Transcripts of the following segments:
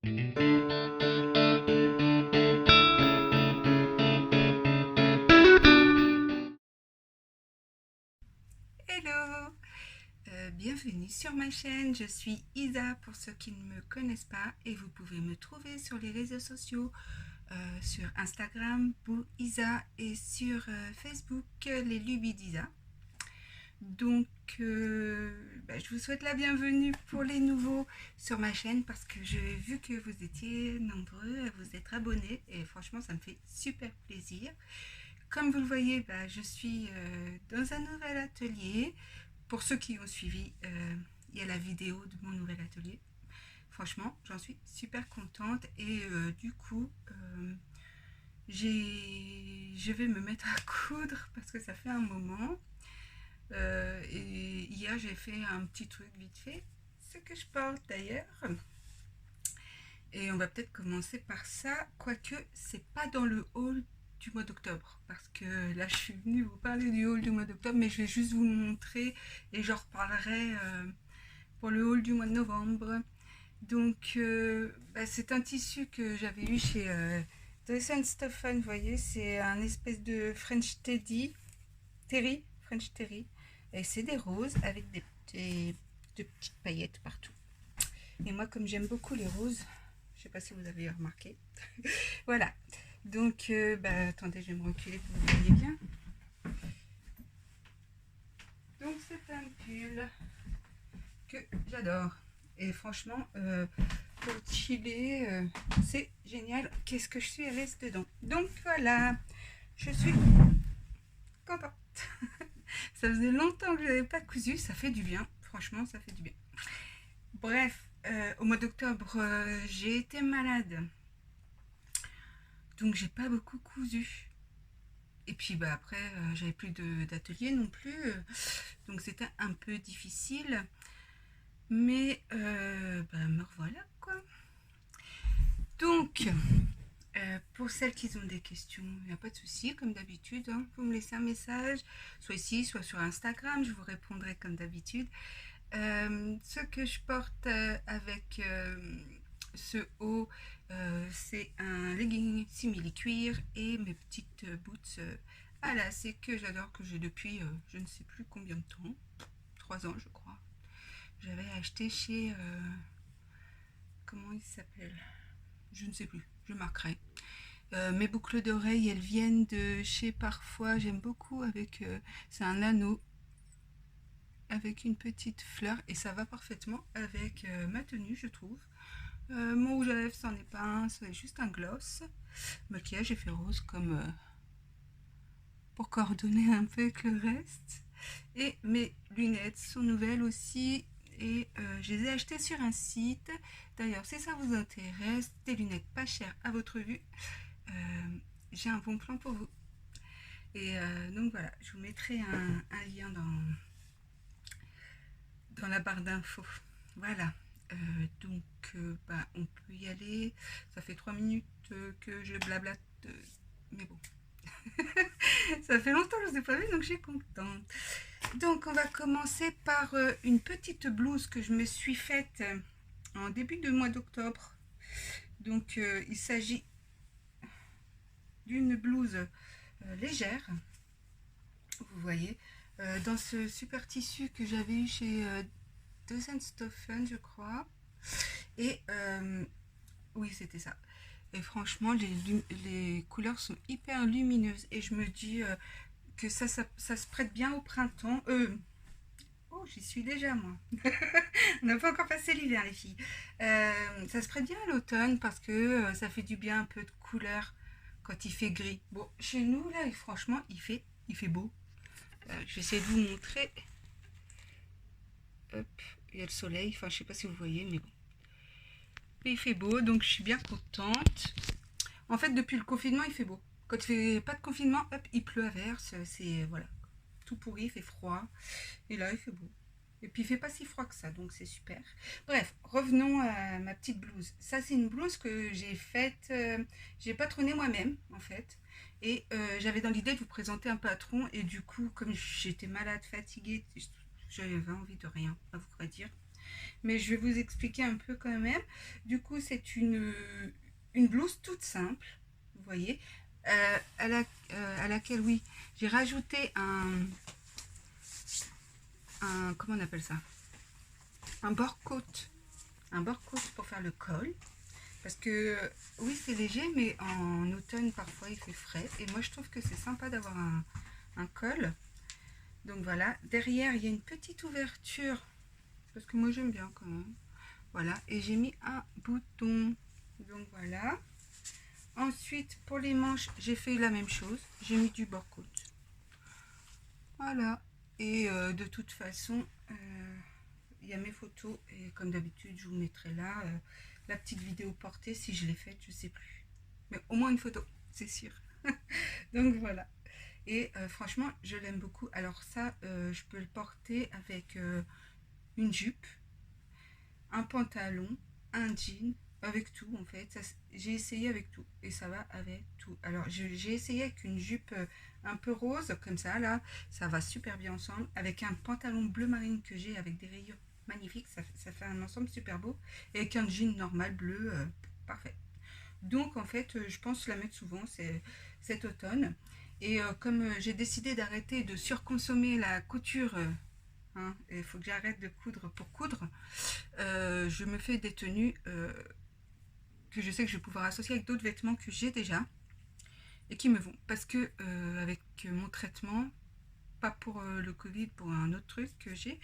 Hello, bienvenue sur ma chaîne, je suis Isa pour ceux qui ne me connaissent pas et vous pouvez me trouver sur les réseaux sociaux, sur Instagram, Bou Isa et sur Facebook, les Lubies d'Isa. Donc, je vous souhaite la bienvenue pour les nouveaux sur ma chaîne parce que j'ai vu que vous étiez nombreux à vous être abonnés et franchement ça me fait super plaisir. Comme vous le voyez, je suis dans un nouvel atelier. Pour ceux qui ont suivi, il y a la vidéo de mon nouvel atelier. Franchement, j'en suis super contente et du coup, je vais me mettre à coudre parce que ça fait un moment. Et hier, j'ai fait un petit truc vite fait, ce que je porte d'ailleurs. Et on va peut-être commencer par ça, quoique c'est pas dans le haul du mois d'octobre, parce que là je suis venue vous parler du haul du mois d'octobre, mais je vais juste vous montrer et j'en reparlerai pour le haul du mois de novembre. Donc c'est un tissu que j'avais eu chez Dress & Stephen, vous voyez, c'est un espèce de French Terry, French Terry, et c'est des roses avec de petites paillettes partout. Et moi, comme j'aime beaucoup les roses, je sais pas si vous avez remarqué. Voilà. Donc, attendez, je vais me reculer pour que vous voyez bien. Donc, c'est un pull que j'adore. Et franchement, pour chiller, c'est génial. Qu'est-ce que je suis à l'aise dedans. Donc, voilà. Je suis contente. Ça faisait longtemps que je n'avais pas cousu. Ça fait du bien. Franchement, ça fait du bien. Bref, au mois d'octobre, j'ai été malade. Donc j'ai pas beaucoup cousu. Et puis après, j'avais plus d'atelier non plus. Donc c'était un peu difficile. Mais me revoilà quoi. Donc, pour celles qui ont des questions, il n'y a pas de souci, comme d'habitude. Hein, vous me laissez un message, soit ici, soit sur Instagram. Je vous répondrai comme d'habitude. Ce que je porte avec ce haut, c'est un legging simili cuir et mes petites boots à lacets que j'adore, que j'ai depuis je ne sais plus combien de temps, 3 ans je crois. J'avais acheté chez comment il s'appelle, je ne sais plus, je marquerai. Mes boucles d'oreilles, elles viennent de chez Parfois, j'aime beaucoup, avec c'est un anneau avec une petite fleur et ça va parfaitement avec ma tenue, je trouve. Mon rouge à lèvres, c'en est pas un, c'est juste un gloss. Maquillage, j'ai fait rose comme pour coordonner un peu avec le reste. Et mes lunettes sont nouvelles aussi et je les ai achetées sur un site. D'ailleurs, si ça vous intéresse, des lunettes pas chères à votre vue, j'ai un bon plan pour vous. Et donc voilà, je vous mettrai un lien dans la barre d'infos. Voilà. Donc, on peut y aller. Ça fait 3 minutes que je blablate, mais bon. Ça fait longtemps que je ne vous ai pas vu, donc je suis contente. Donc, on va commencer par une petite blouse que je me suis faite en début de mois d'octobre. Donc, il s'agit d'une blouse légère, vous voyez, dans ce super tissu que j'avais eu chez Dress & Stephen, je crois. Et oui, c'était ça. Et franchement, les couleurs sont hyper lumineuses. Et je me dis que ça se prête bien au printemps. Oh, j'y suis déjà, moi. On n'a pas encore passé l'hiver, les filles. Ça se prête bien à l'automne parce que ça fait du bien un peu de couleur quand il fait gris. Bon, chez nous, là, franchement, il fait beau. Je vais essayer de vous montrer. Hop, il y a le soleil. Enfin, je sais pas si vous voyez, mais bon. Mais il fait beau, donc je suis bien contente. En fait, depuis le confinement, il fait beau. Quand il fait pas de confinement, hop, il pleut à verse. C'est voilà, tout pourri, il fait froid. Et là, il fait beau. Et puis, il fait pas si froid que ça, donc c'est super. Bref, revenons à ma petite blouse. Ça, c'est une blouse que j'ai faite, j'ai patronné moi-même, en fait. Et j'avais dans l'idée de vous présenter un patron. Et du coup, comme j'étais malade, fatiguée, j'avais envie de rien, à vous dire. mais je vais vous expliquer un peu quand même. Du coup, c'est une blouse toute simple, vous voyez, à laquelle, oui, j'ai rajouté comment on appelle ça, un bord-côte, pour faire le col. Parce que oui, c'est léger, mais en automne, parfois, il fait frais. Et moi, je trouve que c'est sympa d'avoir un col. Donc voilà, derrière, il y a une petite ouverture. Parce que moi, j'aime bien quand même. Voilà, et j'ai mis un bouton. Donc voilà. Ensuite, pour les manches, j'ai fait la même chose. J'ai mis du bord-côte. Voilà. Et de toute façon, il y a mes photos. Et comme d'habitude, je vous mettrai là la petite vidéo portée. Si je l'ai faite, je sais plus. Mais au moins une photo, c'est sûr. Donc voilà. Et franchement, je l'aime beaucoup. Alors ça, je peux le porter avec une jupe, un pantalon, un jean, avec tout en fait. J'ai essayé avec tout et ça va avec tout. Alors j'ai essayé avec une jupe un peu rose comme ça là, ça va super bien ensemble. Avec un pantalon bleu marine que j'ai avec des rayures magnifiques, ça fait un ensemble super beau. Et avec un jean normal bleu, parfait. Donc en fait, je pense la mettre souvent cet automne. Et comme j'ai décidé d'arrêter de surconsommer la couture, hein, il faut que j'arrête de coudre pour coudre, je me fais des tenues que je sais que je vais pouvoir associer avec d'autres vêtements que j'ai déjà et qui me vont. Parce que avec mon traitement, pas pour le Covid, pour un autre truc que j'ai,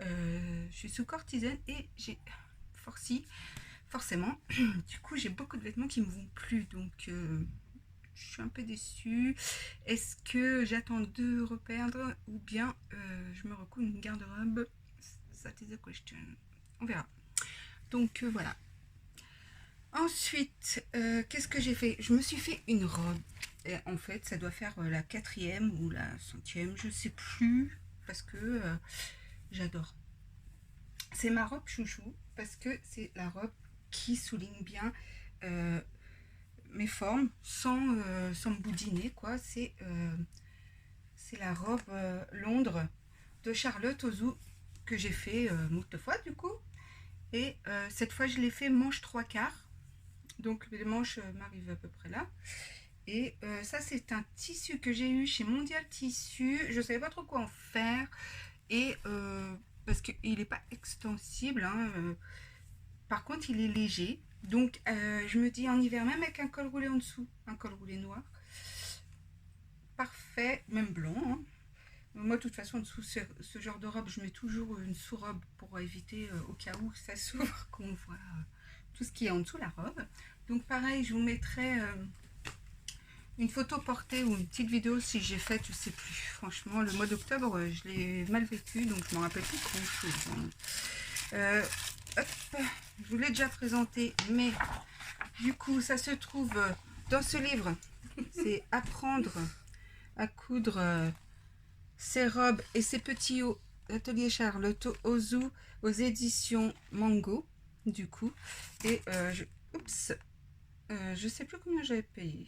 je suis sous cortisone et j'ai forcément, du coup j'ai beaucoup de vêtements qui me vont plus, donc je suis un peu déçue. Est-ce que j'attends de reperdre ou bien je me recouvre une garde-robe? That is the question. On verra. Donc voilà. Ensuite, qu'est-ce que j'ai fait? Je me suis fait une robe. Et en fait, ça doit faire la 4e ou la 5e, je sais plus, parce que j'adore. C'est ma robe chouchou, parce que c'est la robe qui souligne bien mes formes sans me boudiner, quoi. C'est la robe Londres de Charlotte Ozou que j'ai fait moult fois du coup. Et cette fois, je l'ai fait manche 3/4. Donc les manches m'arrivent à peu près là. Et ça, c'est un tissu que j'ai eu chez Mondial Tissu. Je ne savais pas trop quoi en faire. Et parce qu'il n'est pas extensible, hein, par contre, il est léger. Donc je me dis en hiver, même avec un col roulé en dessous, un col roulé noir, parfait, même blanc, hein. Moi, de toute façon, dessous ce genre de robe, je mets toujours une sous-robe pour éviter, au cas où ça s'ouvre, qu'on voit tout ce qui est en dessous la robe. Donc pareil, je vous mettrai une photo portée ou une petite vidéo si j'ai fait, je sais plus. Franchement, le mois d'octobre, je l'ai mal vécu, donc je m'en rappelle plus grand chose. Hop, je vous l'ai déjà présenté, mais du coup, ça se trouve dans ce livre. C'est apprendre à coudre ses robes et ses petits hauts, Atelier Charlotte Ozou aux éditions Mango, du coup. Et je sais plus combien j'avais payé.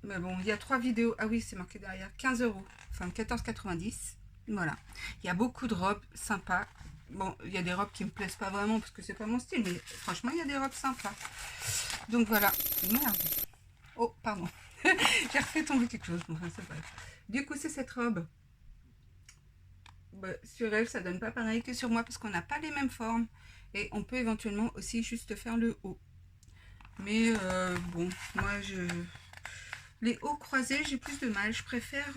Mais bon, il y a 3 vidéos. Ah oui, c'est marqué derrière. 15 €. Enfin, 14,90. Voilà. Il y a beaucoup de robes sympas. Bon, il y a des robes qui me plaisent pas vraiment parce que c'est pas mon style. Mais franchement, il y a des robes sympas. Donc voilà. Merde. Oh, pardon. J'ai refait tomber quelque chose. Enfin, c'est pas. Du coup, c'est cette robe. Bah, sur elle, ça donne pas pareil que sur moi parce qu'on n'a pas les mêmes formes. Et on peut éventuellement aussi juste faire le haut. Mais bon, moi, les hauts croisés, j'ai plus de mal. Je préfère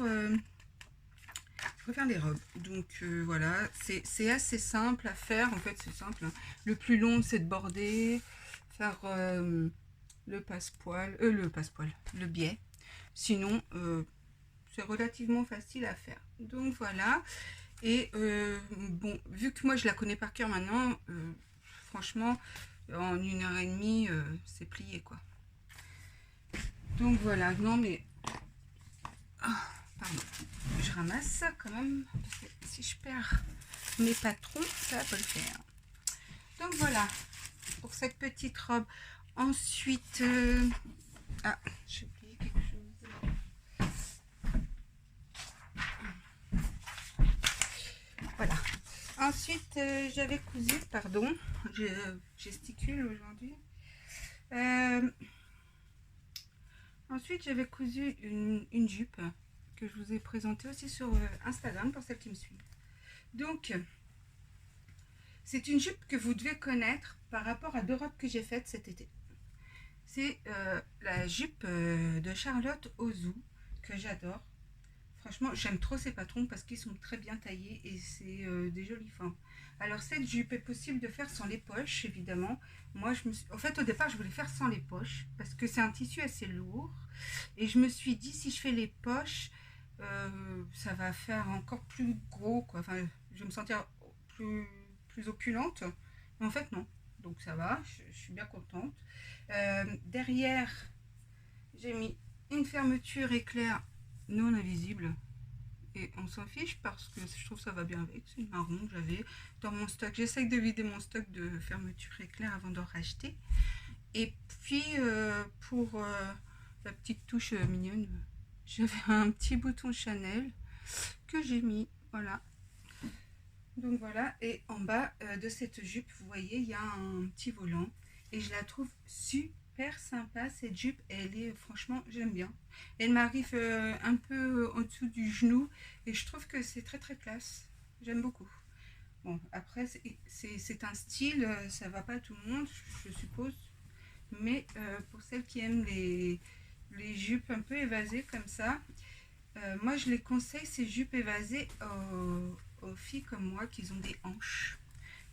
les robes. Donc voilà, c'est assez simple à faire. En fait, c'est simple, hein. Le plus long, c'est de border, faire le passepoil, le biais. Sinon, c'est relativement facile à faire. Donc voilà. Et bon, vu que moi je la connais par cœur maintenant, franchement, en 1h30, c'est plié quoi. Donc voilà, non mais... Oh, pardon, je ramasse ça quand même, parce que si je perds mes patrons, ça va pas le faire. Donc voilà, pour cette petite robe. Ensuite, ah, j'ai oublié quelque chose. Voilà, Ensuite, j'avais cousu, pardon, je gesticule aujourd'hui. Euh, Ensuite, j'avais cousu une jupe que je vous ai présentée aussi sur Instagram pour celles qui me suivent. Donc, c'est une jupe que vous devez connaître par rapport à deux robes que j'ai faites cet été. C'est la jupe de Charlotte Ozou que j'adore. Franchement, j'aime trop ces patrons parce qu'ils sont très bien taillés et c'est des jolies formes. Alors, cette jupe est possible de faire sans les poches, évidemment. Moi, en fait, au départ, je voulais faire sans les poches parce que c'est un tissu assez lourd. Et je me suis dit, si je fais les poches, ça va faire encore plus gros, quoi. Enfin, je vais me sentir plus opulente. Mais en fait, non. Donc, ça va, je suis bien contente. Derrière, j'ai mis une fermeture éclair non invisible. Et on s'en fiche parce que je trouve que ça va bien avec. C'est une marron que j'avais dans mon stock. J'essaye de vider mon stock de fermeture éclair avant d'en racheter. Et puis, pour la petite touche mignonne, j'avais un petit bouton Chanel que j'ai mis. Voilà. Donc voilà. Et en bas de cette jupe, vous voyez, il y a un petit volant. Et je la trouve super sympa cette jupe. Elle est, franchement, j'aime bien. Elle m'arrive un peu en dessous du genou. Et je trouve que c'est très très classe. J'aime beaucoup. Bon, après, c'est un style, ça va pas à tout le monde, je suppose. Mais pour celles qui aiment les jupes un peu évasées comme ça, moi je les conseille ces jupes évasées aux filles comme moi qui ont des hanches.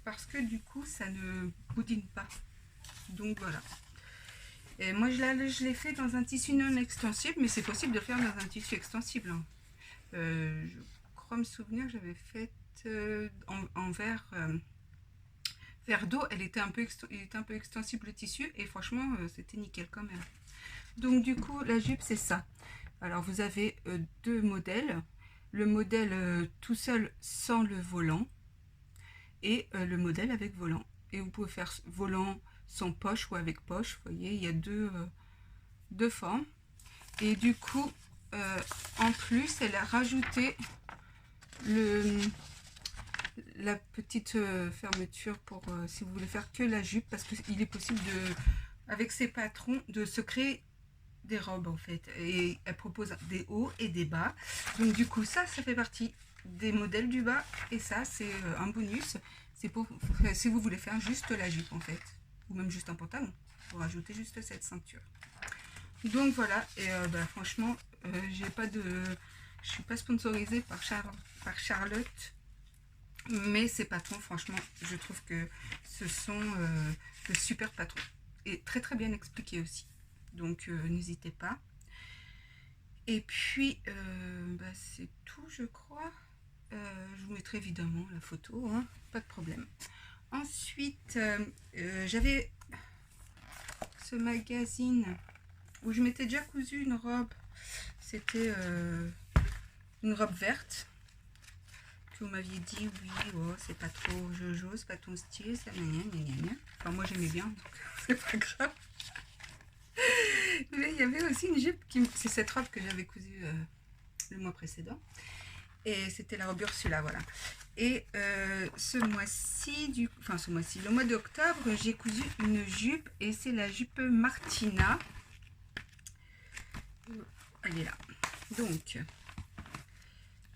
Parce que du coup ça ne boudine pas. Donc voilà. Et moi je l'ai fait dans un tissu non extensible, mais c'est possible de le faire dans un tissu extensible. Hein. Je crois me souvenir que j'avais fait en verre d'eau, il était un peu extensible le tissu et franchement c'était nickel quand même. Donc du coup la jupe c'est ça. Alors vous avez deux modèles. Le modèle tout seul sans le volant et le modèle avec volant. Et vous pouvez faire volant sans poche ou avec poche. Vous voyez, il y a deux formes. Et du coup, en plus, elle a rajouté la petite fermeture pour si vous voulez faire que la jupe, parce qu'il est possible avec ces patrons de se créer des robes en fait, et elle propose des hauts et des bas. Donc du coup ça fait partie des modèles du bas, et ça c'est un bonus. C'est pour si vous voulez faire juste la jupe en fait, ou même juste un pantalon, pour rajouter juste cette ceinture. Donc voilà. Et franchement j'ai pas de je suis pas sponsorisée par Charlotte, mais ces patrons franchement je trouve que ce sont de super patrons et très très bien expliqués aussi. Donc n'hésitez pas. Et puis c'est tout je crois. Je vous mettrai évidemment la photo, hein, pas de problème. Ensuite j'avais ce magazine où je m'étais déjà cousu une robe. C'était une robe verte que vous m'aviez dit oui, oh, c'est pas trop Jojo, c'est pas ton style, ça enfin moi j'aimais bien donc c'est pas grave. Mais il y avait aussi une jupe c'est cette robe que j'avais cousue le mois précédent, et c'était la robe Ursula, voilà. Et ce mois-ci, le mois d'octobre, j'ai cousu une jupe, et c'est la jupe Martina. Elle est là. Donc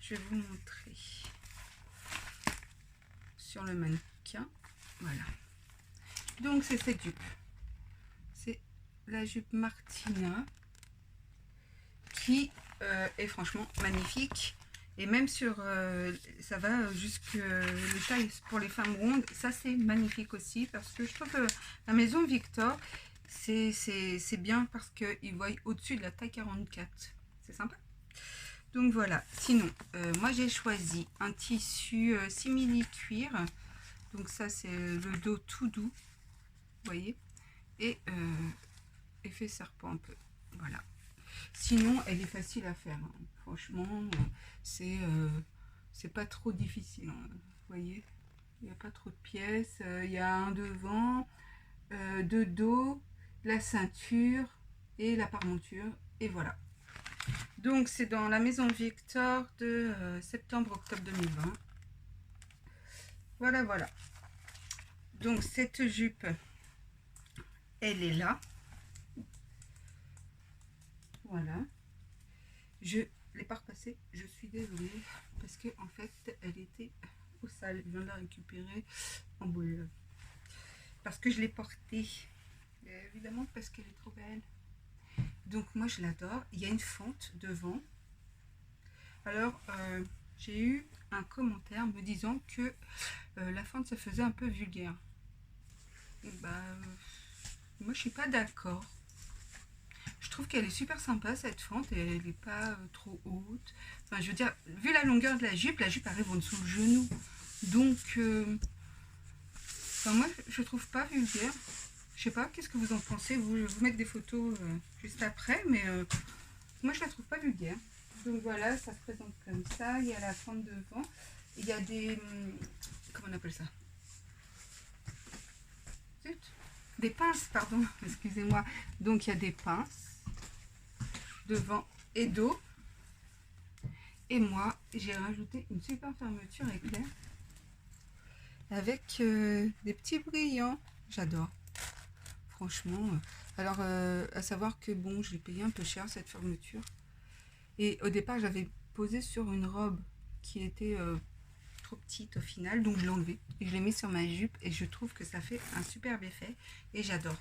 je vais vous montrer sur le mannequin. Voilà. Donc c'est cette jupe. C'est la jupe Martina qui est franchement magnifique. Et même sur ça va jusque les tailles pour les femmes rondes. Ça c'est magnifique aussi, parce que je trouve que la maison Victor c'est bien parce qu'ils voient au-dessus de la taille 44. C'est sympa. Donc voilà. Sinon moi j'ai choisi un tissu simili cuir. Donc ça c'est le dos tout doux, vous voyez, et effet serpent un peu. Voilà. Sinon elle est facile à faire, hein. Franchement c'est pas trop difficile, hein. Vous voyez, il n'y a pas trop de pièces. Il y a un devant, deux dos, la ceinture et la parmenture, et voilà. Donc c'est dans la maison Victor de septembre-octobre 2020. Voilà, voilà. Donc cette jupe, elle est là. Voilà. Je l'ai pas repassée, je suis désolée. Parce que en fait, elle était au sale. Je viens de la récupérer en boule. Parce que je l'ai portée. Évidemment parce qu'elle est trop belle. Donc moi je l'adore. Il y a une fente devant. Alors j'ai eu un commentaire me disant que la fente ça faisait un peu vulgaire. Et bah moi je suis pas d'accord. Je trouve qu'elle est super sympa cette fente et elle n'est pas trop haute. Enfin je veux dire, vu la longueur de la jupe arrive en dessous le genou. Donc enfin, moi je trouve pas vulgaire. Je sais pas, qu'est-ce que vous en pensez? Je vous mettre des photos juste après, mais moi je la trouve pas vulgaire. Donc voilà, ça se présente comme ça. Il y a la fente devant. Il y a des... comment on appelle ça? Zut. Des pinces, pardon, excusez-moi. Donc il y a des pinces devant et dos. Et moi, j'ai rajouté une super fermeture éclair avec des petits brillants. J'adore. Franchement. Alors, à savoir que bon, je l'ai payé un peu cher cette fermeture. Et au départ, j'avais posé sur une robe qui était trop petite au final, donc je l'ai enlevée et je l'ai mis sur ma jupe et je trouve que ça fait un superbe effet et j'adore.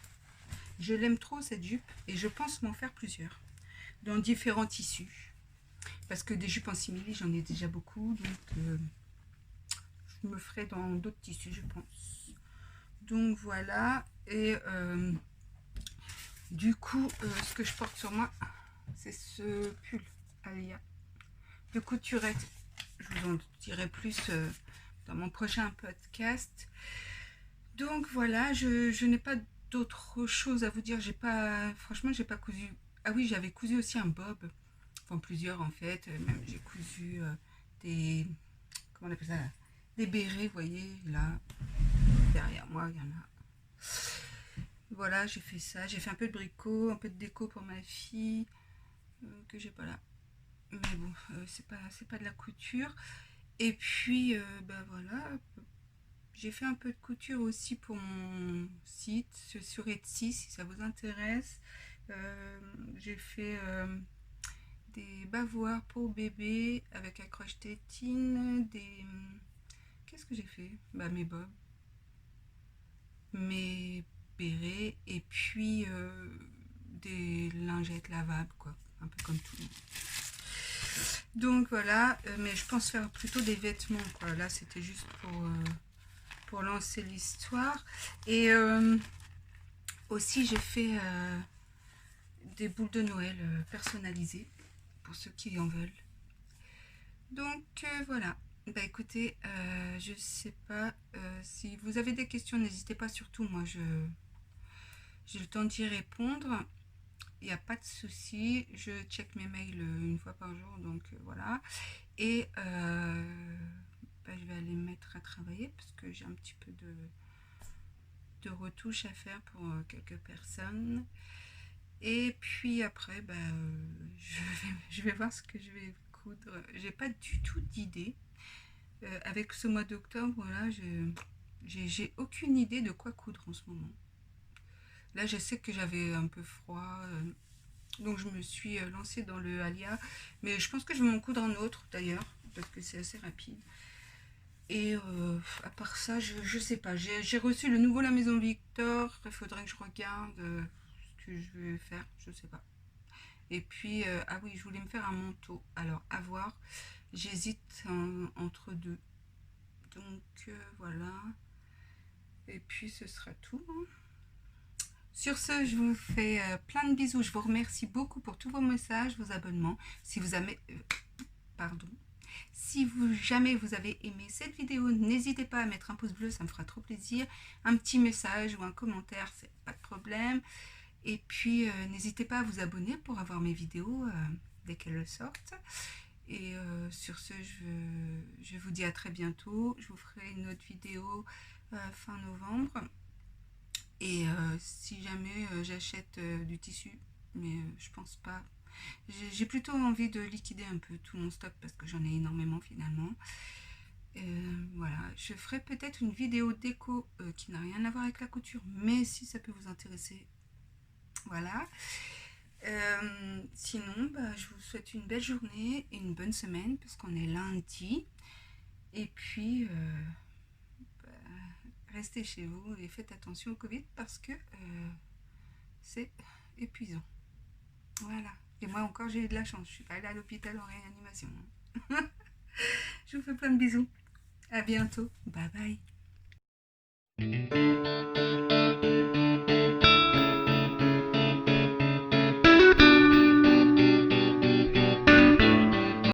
Je l'aime trop cette jupe et je pense m'en faire plusieurs dans différents tissus parce que des jupes en simili j'en ai déjà beaucoup, donc je me ferai dans d'autres tissus je pense. Donc voilà, et du coup ce que je porte sur moi c'est ce pull Alia de couturette. Je vous en dirai plus dans mon prochain podcast. Donc voilà, je n'ai pas d'autre chose à vous dire. J'ai pas, franchement, j'ai pas cousu. Ah oui, j'avais cousu aussi un bob, enfin plusieurs en fait. Même j'ai cousu des, comment on appelle ça là, des bérets, vous voyez là derrière moi, il y en a. Voilà, j'ai fait ça. J'ai fait un peu de bricot, un peu de déco pour ma fille que j'ai pas là. Mais bon, c'est pas de la couture. Et puis, ben voilà, j'ai fait un peu de couture aussi pour mon site sur Etsy si ça vous intéresse. J'ai fait des bavoirs pour bébé avec accroche tétine, des... Qu'est-ce que j'ai fait? Bah mes bobs, mes bérets et puis des lingettes lavables quoi, un peu comme tout le monde. Donc voilà, mais je pense faire plutôt des vêtements quoi. Là c'était juste pour lancer l'histoire. Et aussi j'ai fait des boules de Noël personnalisées pour ceux qui en veulent. Donc voilà. Bah écoutez, je sais pas si vous avez des questions, n'hésitez pas surtout. Moi j'ai le temps d'y répondre. Il n'y a pas de souci. Je check mes mails une fois par jour, donc voilà. Et bah, je vais aller me mettre à travailler parce que j'ai un petit peu de retouches à faire pour quelques personnes. Et puis après, bah, je vais voir ce que je vais coudre. J'ai pas du tout d'idée. Avec ce mois d'octobre, là, j'ai aucune idée de quoi coudre en ce moment. Là, je sais que j'avais un peu froid, donc je me suis lancée dans le Alia. Mais je pense que je vais m'en coudre un autre d'ailleurs, parce que c'est assez rapide. Et à part ça, je sais pas. J'ai reçu le nouveau La Maison Victor. Il faudrait que je regarde ce que je vais faire. Je sais pas. Et puis, ah oui, je voulais me faire un manteau. Alors, à voir. J'hésite entre deux. Donc, voilà. Et puis, ce sera tout. Hein. Sur ce, je vous fais plein de bisous. Je vous remercie beaucoup pour tous vos messages, vos abonnements. Si vous avez... pardon. Si jamais vous avez aimé cette vidéo, n'hésitez pas à mettre un pouce bleu, ça me fera trop plaisir. Un petit message ou un commentaire, c'est pas de problème. Et puis, n'hésitez pas à vous abonner pour avoir mes vidéos dès qu'elles sortent. Et sur ce, je vous dis à très bientôt. Je vous ferai une autre vidéo fin novembre. Et si jamais j'achète du tissu, mais je pense pas. J'ai plutôt envie de liquider un peu tout mon stock parce que j'en ai énormément finalement. Voilà, je ferai peut-être une vidéo déco qui n'a rien à voir avec la couture, mais si ça peut vous intéresser, voilà. Sinon, bah, je vous souhaite une belle journée et une bonne semaine parce qu'on est lundi. Et puis, bah, restez chez vous et faites attention au Covid parce que c'est épuisant. Voilà. Et moi encore, j'ai eu de la chance. Je suis pas allée à l'hôpital en réanimation. Je vous fais plein de bisous. À bientôt. Bye bye.